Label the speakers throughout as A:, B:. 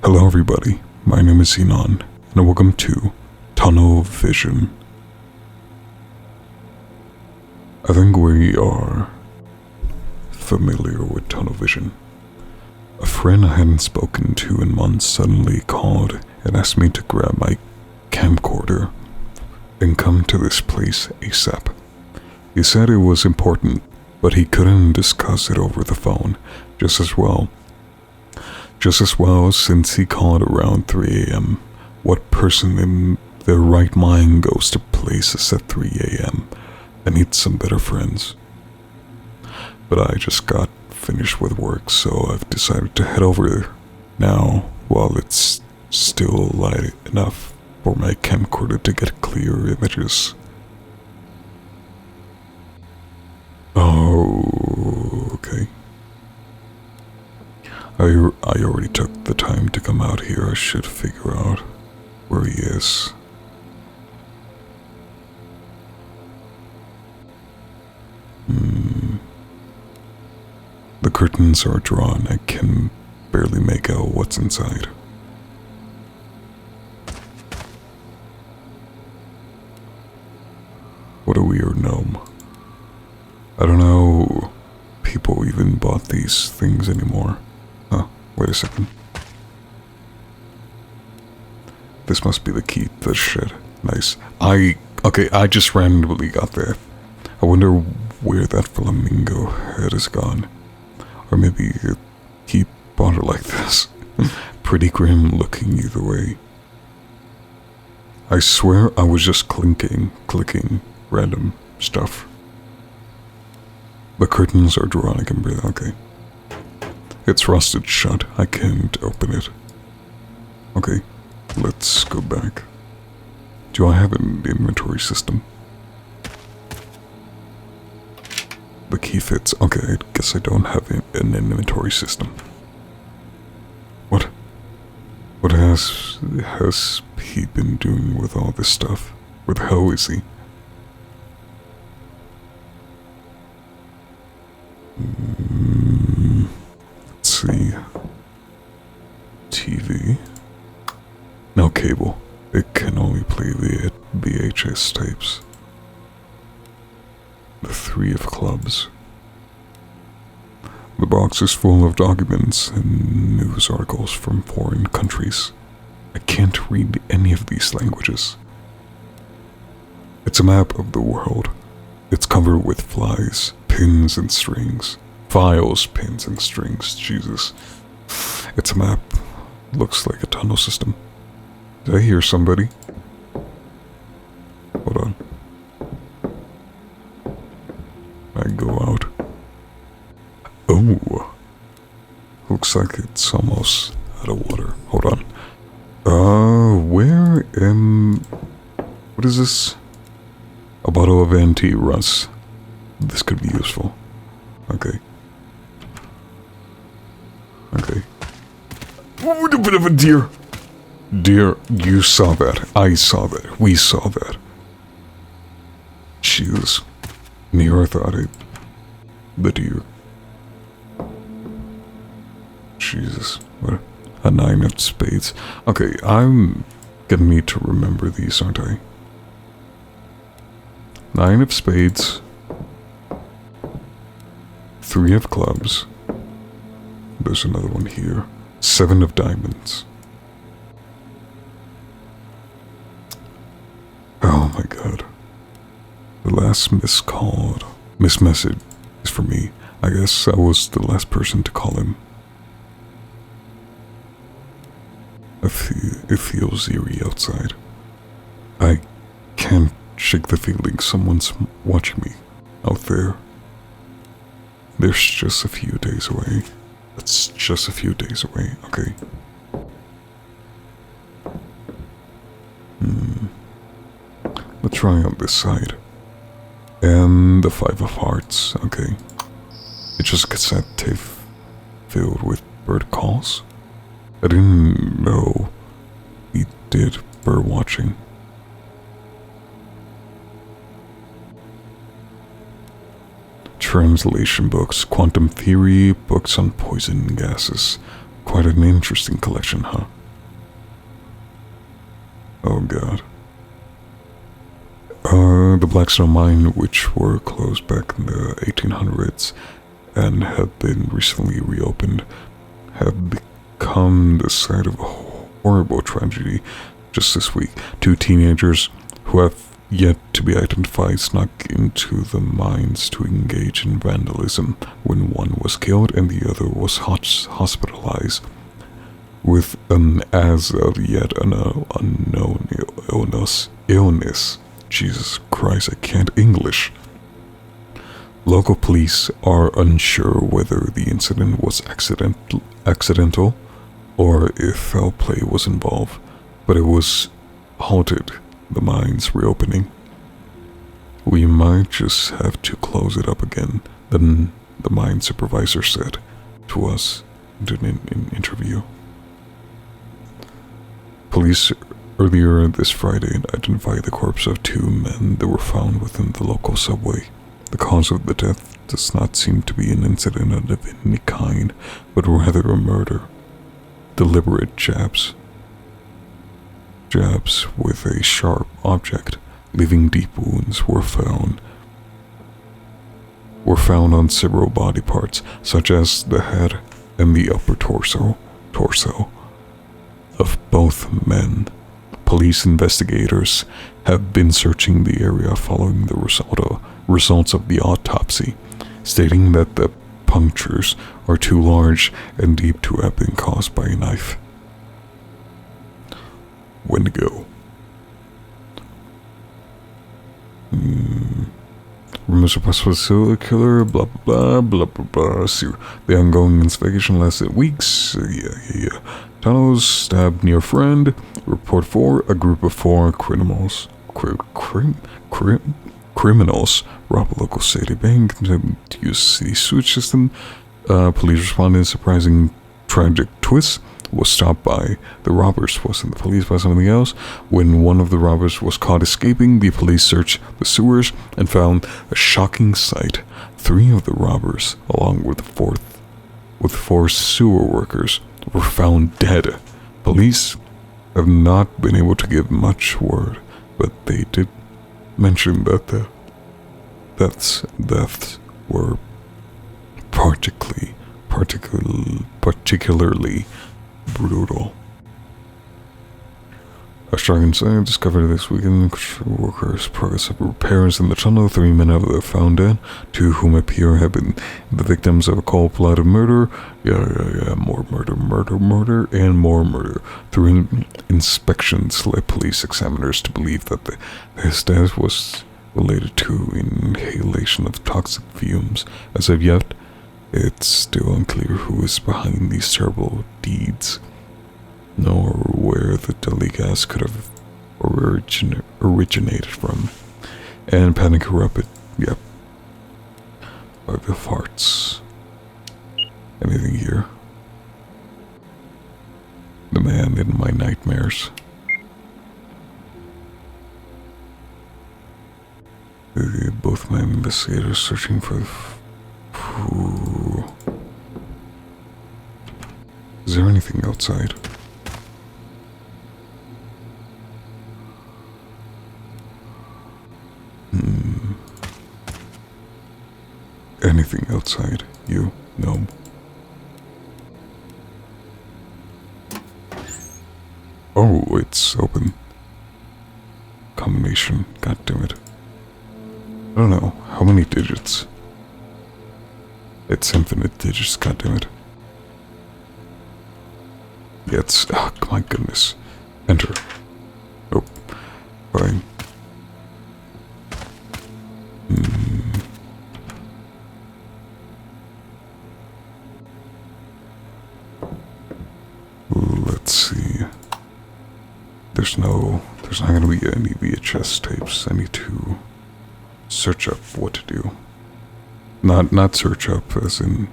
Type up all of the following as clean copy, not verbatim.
A: Hello everybody, my name is Xenon, and welcome to Tunnel Vision. I think we are familiar with tunnel vision. A friend I hadn't spoken to in months suddenly called and asked me to grab my camcorder and come to this place ASAP. He said it was important, but he couldn't discuss it over the phone just as well since he called around 3 a.m. What person in their right mind goes to places at 3 a.m. I need some better friends. But I just got finished with work, so I've decided to head over now while it's still light enough for my camcorder to get clear images. Oh, okay. I already took the time to come out here. I should figure out where he is. The curtains are drawn. I can barely make out what's inside. What a weird gnome. I don't know people even bought these things anymore. Huh, wait a second. This must be the key to the shed. Nice. I just randomly got there. I wonder where that flamingo head is gone. Or maybe he bought it like this. Pretty grim looking either way. I swear I was just clicking random stuff. The curtains are drawn, I can breathe, okay. It's rusted shut, I can't open it. Okay, let's go back. Do I have an inventory system? The key fits. Okay, I guess I don't have an inventory system. What has he been doing with all this stuff? Where the hell is he? Let's see. TV. No cable. It can only play via VHS tapes. The 3 of clubs. The box is full of documents and news articles from foreign countries. I can't read any of these languages. It's a map of the world. It's covered with flies, pins and strings. Files, pins and strings, Jesus. It's a map. Looks like a tunnel system. Did I hear somebody? Hold on. I go out. Oh. Looks like it's almost out of water. Hold on. What is this? A bottle of anti-rust. This could be useful. Okay. Okay. Oh, a bit of a deer. Deer, you saw that. I saw that. We saw that. Jesus. Near I thought it. The deer. Jesus. What? A 9 of spades. Okay, I'm gonna need to remember these, aren't I? 9 of spades. 3 of clubs. There's another one here. 7 of diamonds. Oh my god. The last missed message is for me. I guess I was the last person to call him. It feels eerie outside. I can't shake the feeling someone's watching me out there. There's just a few days away. That's just a few days away, okay. Let's try on this side. And the 5 of hearts, okay. It's just a cassette tape filled with bird calls. I didn't know he did bird watching. Translation books, quantum theory, books on poison gases, Quite an interesting collection, huh? Oh god. The Blackstone mine, which were closed back in the 1800s and had been recently reopened, have become the site of a horrible tragedy just this week. 2 teenagers who have yet to be identified snuck into the mines to engage in vandalism when one was killed and the other was hospitalized with an as of yet unknown illness. Jesus Christ, I can't English. Local police are unsure whether the incident was accidental or if foul play was involved, but it was halted the mine's reopening. We might just have to close it up again, then the mine supervisor said to us in an interview. Police earlier this Friday identified the corpse of 2 men that were found within the local subway. The cause of the death does not seem to be an incident of any kind, but rather a murder. Deliberate jabs with a sharp object, leaving deep wounds, were found on several body parts, such as the head and the upper torso of both men. Police investigators have been searching the area following the results of the autopsy, stating that the punctures are too large and deep to have been caused by a knife. Wendigo. Rumors of possible serial killer, blah blah blah blah blah blah. So the ongoing investigation lasted weeks. Yeah. Tunnels stabbed near friend. Report 4, a group of 4 criminals robbed a local city bank to use the sewage system. Police responded in a surprising tragic twist. Was stopped by the robbers, wasn't the police by something else. When one of the robbers was caught escaping, the police searched the sewers and found a shocking sight. 3 of the robbers, along with 4 sewer workers, were found dead. Police have not been able to give much word, but they did mention that the deaths were particularly brutal. Australian scientists discovered this weekend workers' progress of repairs in the tunnel. 3 men have found dead, 2 whom appear have been the victims of a cold-blooded murder. More murder, and more murder. Through inspections led police examiners to believe that his death was related to inhalation of toxic fumes. As of yet, it's still unclear who is behind these terrible deeds, nor where the deadly gas could have originated from. And panic erupted, by the farts. Anything here? The man in my nightmares. Both men investigators searching for the... Is there anything outside? Anything outside? You? No. Oh, it's open. Combination. God damn it. I don't know. How many digits? It's infinite digits, God damn it. Yeah, it's... Oh, my goodness. Enter. Nope. Fine. Let's see. There's not gonna be any VHS tapes. I need to search up what to do. Not search up as in...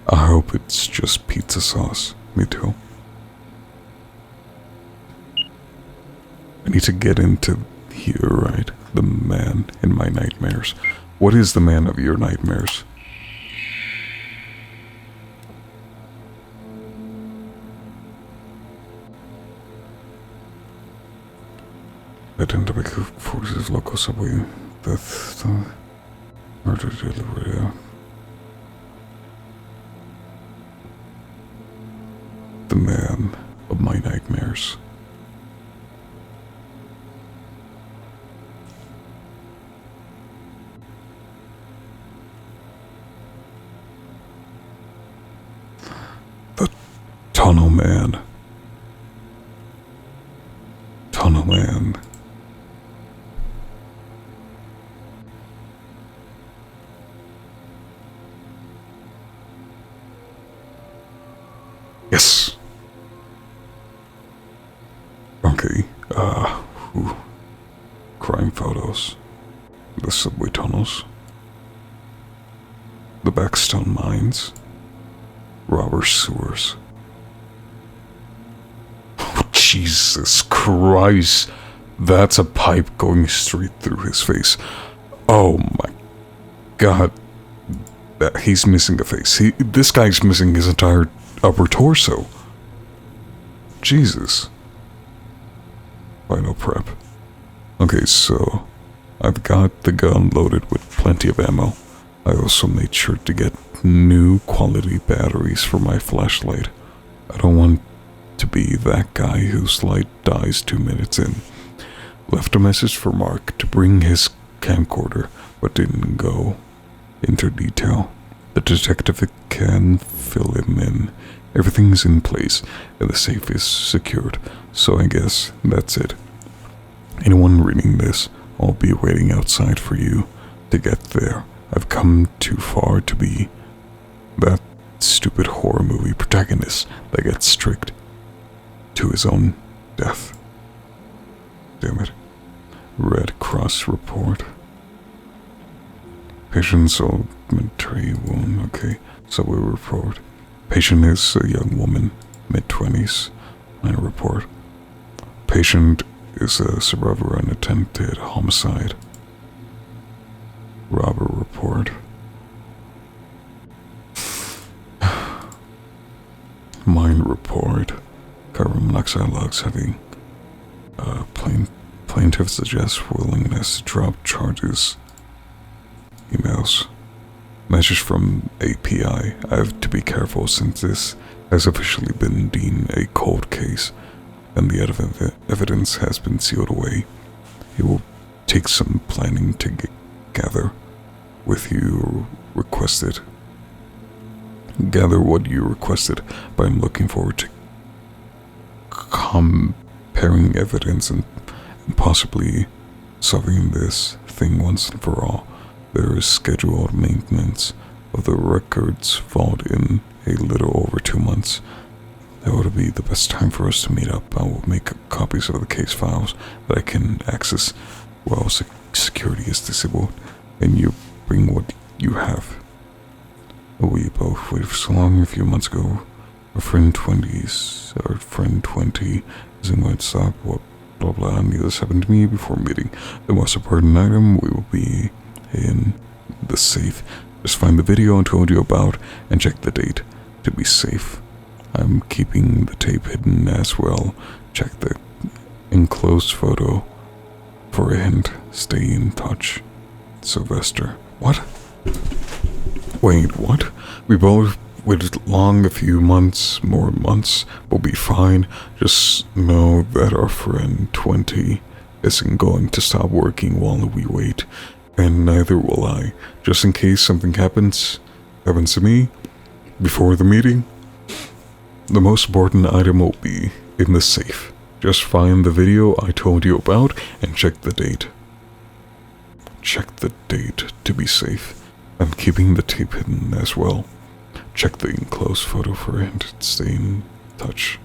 A: I hope it's just pizza sauce. Me too. I need to get into here, right? The man in my nightmares. What is the man of your nightmares? Identified forces, local subway, death, murder delivery. The man of my nightmares. The Tunnel Man. Tunnel Man. Yes. Okay, crime photos. The subway tunnels. The Backstone mines. Robber sewers. Oh, Jesus Christ. That's a pipe going straight through his face. Oh my God. He's missing a face. This guy's missing his entire upper torso. Jesus. Final prep. Okay, so I've got the gun loaded with plenty of ammo. I also made sure to get new quality batteries for my flashlight. I don't want to be that guy whose light dies 2 minutes in. Left a message for Mark to bring his camcorder, but didn't go into detail. The detective can fill him in. Everything's in place, and the safe is secured, so I guess that's it. Anyone reading this, I'll be waiting outside for you to get there. I've come too far to be that stupid horror movie protagonist that gets tricked to his own death. Damn it. Red Cross report. Patient's elementary wound. Okay, subway report. Patient is a young woman, mid-20s. Line report. Patient is a survivor of an attempted homicide. Robber report. Mine report. Carbon monoxide logs heavy. Plaintiff suggests willingness to drop charges. Emails. Message from API. I have to be careful since this has officially been deemed a cold case and the evidence has been sealed away. It will take some planning to gather what you requested, but I'm looking forward to comparing evidence and possibly solving this thing once and for all. There is scheduled maintenance of the records vault in a little over 2 months. That would be the best time for us to meet up. I will make copies of the case files that I can access while security is disabled, and you bring what you have. We both waited for so long. A few months ago, our friend 20 isn't going to stop. What blah blah. Neither this happened to me before meeting. The most important item we will be in the safe. Just find the video I told you about and check the date to be safe. I'm keeping the tape hidden as well. Check the enclosed photo for a hint. Stay in touch. Sylvester. What? Wait, what? We both waited long, a few months, more months. We'll be fine. Just know that our friend 20 isn't going to stop working while we wait. And neither will I. Just in case something happens to me before the meeting. The most important item will be in the safe. Just find the video I told you about and check the date. Check the date to be safe. I'm keeping the tape hidden as well. Check the enclosed photo for it. Stay in touch.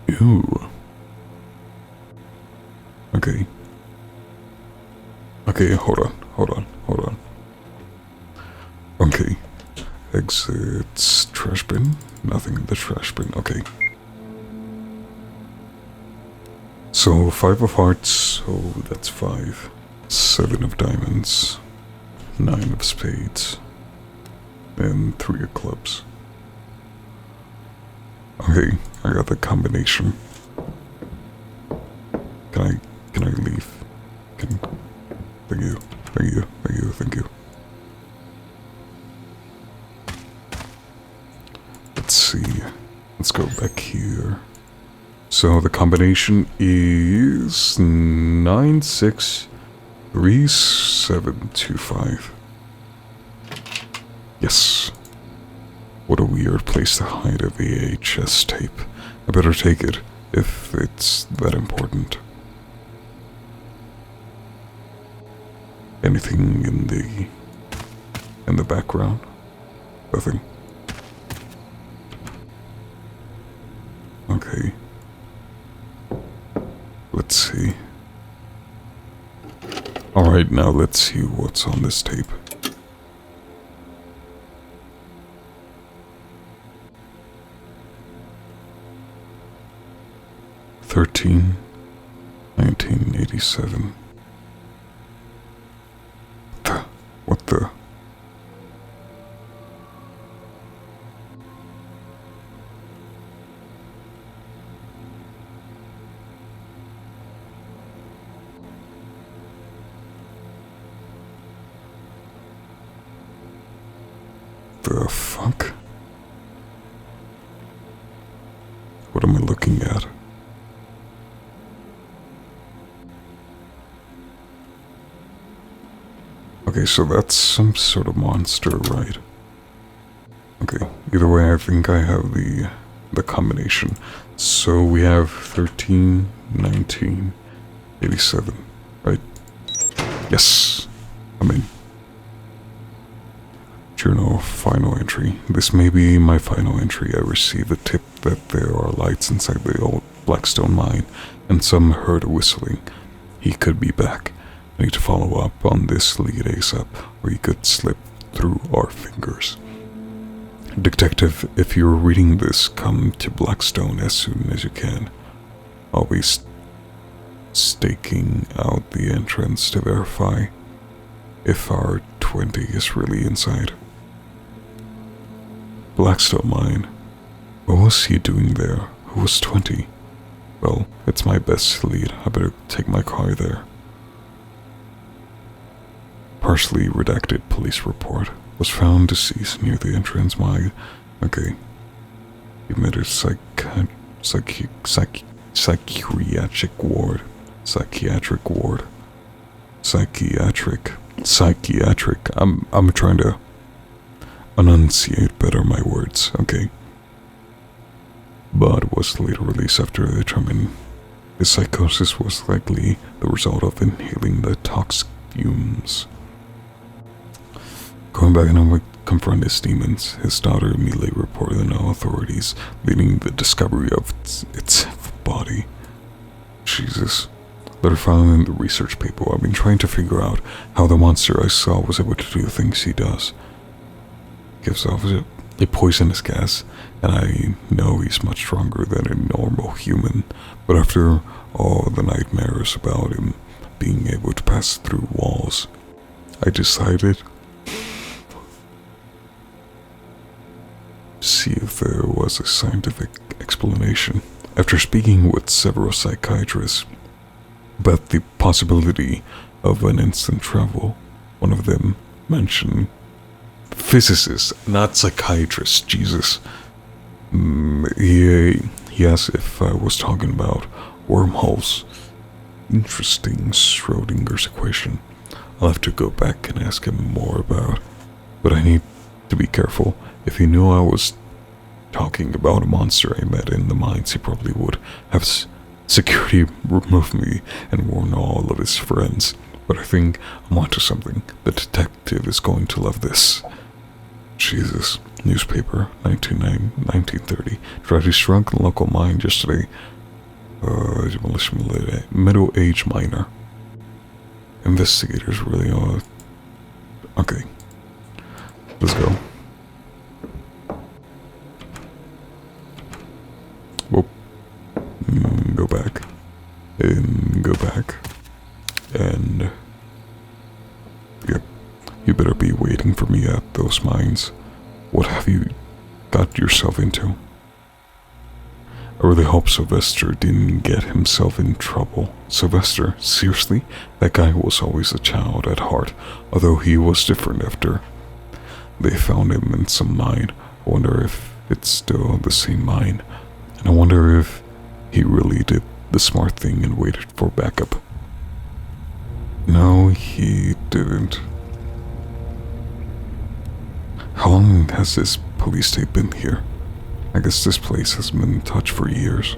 A: Ew. Okay. Okay, hold on. Okay. Exits trash bin. Nothing in the trash bin. Okay. So 5 of hearts, so that's 5. 7 of diamonds. 9 of spades. And 3 of clubs. Okay, I got the combination. let's see. Let's go back here. So the combination is 963725. Yes. What a weird place to hide a VHS tape. I better take it if it's that important. Anything in the background? Nothing. Okay. Let's see. Alright, now let's see what's on this tape. (13, 1987). What the? The fuck? What am I looking at? Okay, so that's some sort of monster, right? Okay, either way, I think I have the combination. So we have 13, 19, 87, right? Yes, I'm in. Journal final entry. This may be my final entry. I received a tip that there are lights inside the old Blackstone mine, and some heard a whistling. He could be back. I need to follow up on this lead ASAP, or he could slip through our fingers. Detective, if you're reading this, come to Blackstone as soon as you can. I'll be staking out the entrance to verify if our 20 is really inside. Blackstone mine. What was he doing there? Who was 20? Well, it's my best lead. I better take my car there. Partially redacted police report. Was found deceased near the entrance mine. Okay. He admitted psychiatric ward. I'm trying to enunciate better my words, okay? But was later released after determining his psychosis was likely the result of inhaling the toxic fumes. Going back and would confront his demons, his daughter immediately reported the no authorities, leading the discovery of its body. Jesus. Later found in the research paper, I've been trying to figure out how the monster I saw was able to do the things he does. Gives off a poisonous gas, and I know he's much stronger than a normal human, but after all the nightmares about him being able to pass through walls, I decided to see if there was a scientific explanation. After speaking with several psychiatrists about the possibility of an instant travel, one of them mentioned physicists, not psychiatrists, Jesus. He asked if I was talking about wormholes. Interesting Schrodinger's equation. I'll have to go back and ask him more about, but I need to be careful. If he knew I was talking about a monster I met in the mines, he probably would have security remove me and warn all of his friends. But I think I'm onto something. The detective is going to love this. Jesus. Newspaper, 1930. Tragedy struck a local mine yesterday. Middle-aged miner. Investigators really are... Okay. Let's go. Whoop. Go back. And go back. And... Yep. You better be waiting for me at those mines. What have you got yourself into? I really hope Sylvester didn't get himself in trouble. Sylvester? Seriously? That guy was always a child at heart, although he was different after they found him in some mine. I wonder if it's still the same mine. And I wonder if he really did the smart thing and waited for backup. No, he didn't. How long has this police tape been here? I guess this place has been in touch for years.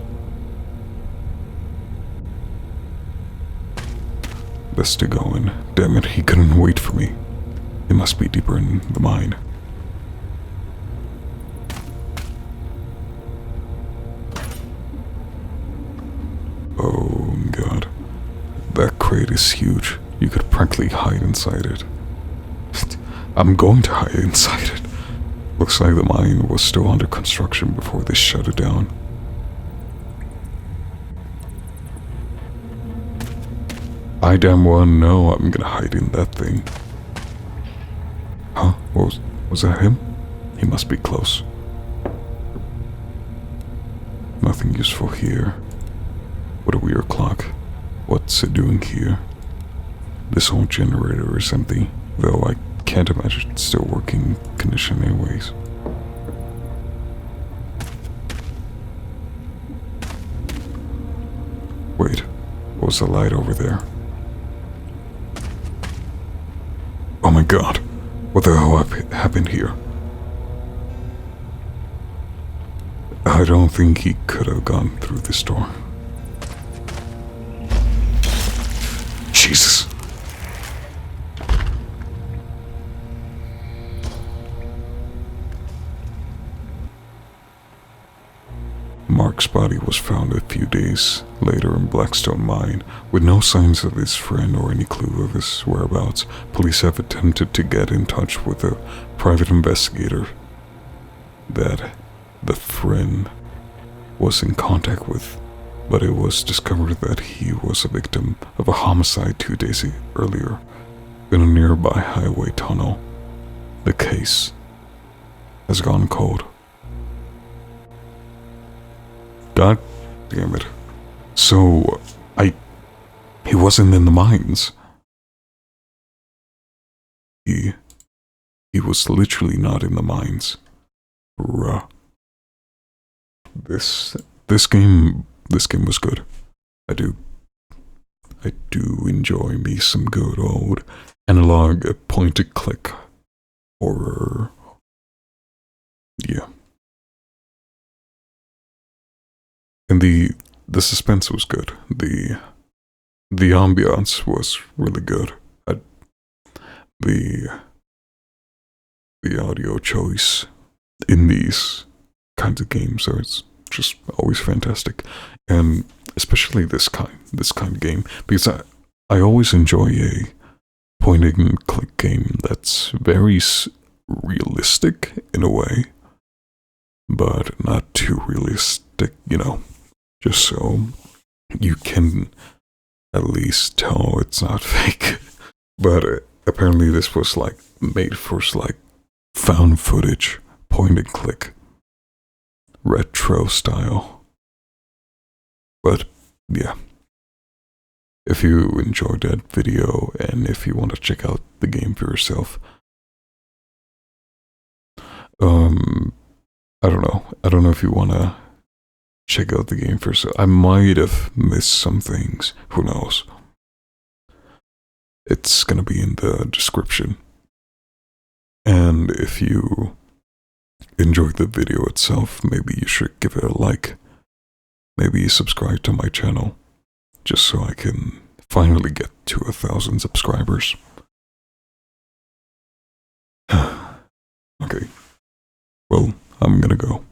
A: Best to go in. Damn it, he couldn't wait for me. It must be deeper in the mine. Oh god. That crate is huge. You could practically hide inside it. I'm going to hide inside it. Looks like the mine was still under construction before they shut it down. I damn well know I'm gonna hide in that thing. Huh? Was that him? He must be close. Nothing useful here. What a weird clock. What's it doing here? This whole generator is empty, though I can't imagine it's still working condition anyways. Wait, what was the light over there? Oh my god, what the hell happened here? I don't think he could have gone through this door. Jesus. Mark's body was found a few days later in Blackstone Mine, with no signs of his friend or any clue of his whereabouts. Police have attempted to get in touch with a private investigator that the friend was in contact with, but it was discovered that he was a victim of a homicide 2 days earlier in a nearby highway tunnel. The case has gone cold. God damn it. So, he wasn't in the mines. He was literally not in the mines. Bruh. This game was good. I do enjoy me some good old analog point-and-click horror. Yeah. And the suspense was good. The ambiance was really good. The audio choice in these kinds of games is just always fantastic, and especially this kind of game, because I always enjoy a point-and-click game that's very realistic in a way, but not too realistic, just so you can at least tell it's not fake. But apparently this was made for found footage, point and click, retro style. But yeah, if you enjoyed that video and if you want to check out the game for yourself, I don't know if you want to check out the game for yourself. I might have missed some things, who knows. It's gonna be in the description. And if you enjoyed the video itself, maybe you should give it a like. Maybe subscribe to my channel, just so I can finally get to 1,000 subscribers. Okay. Well, I'm gonna go.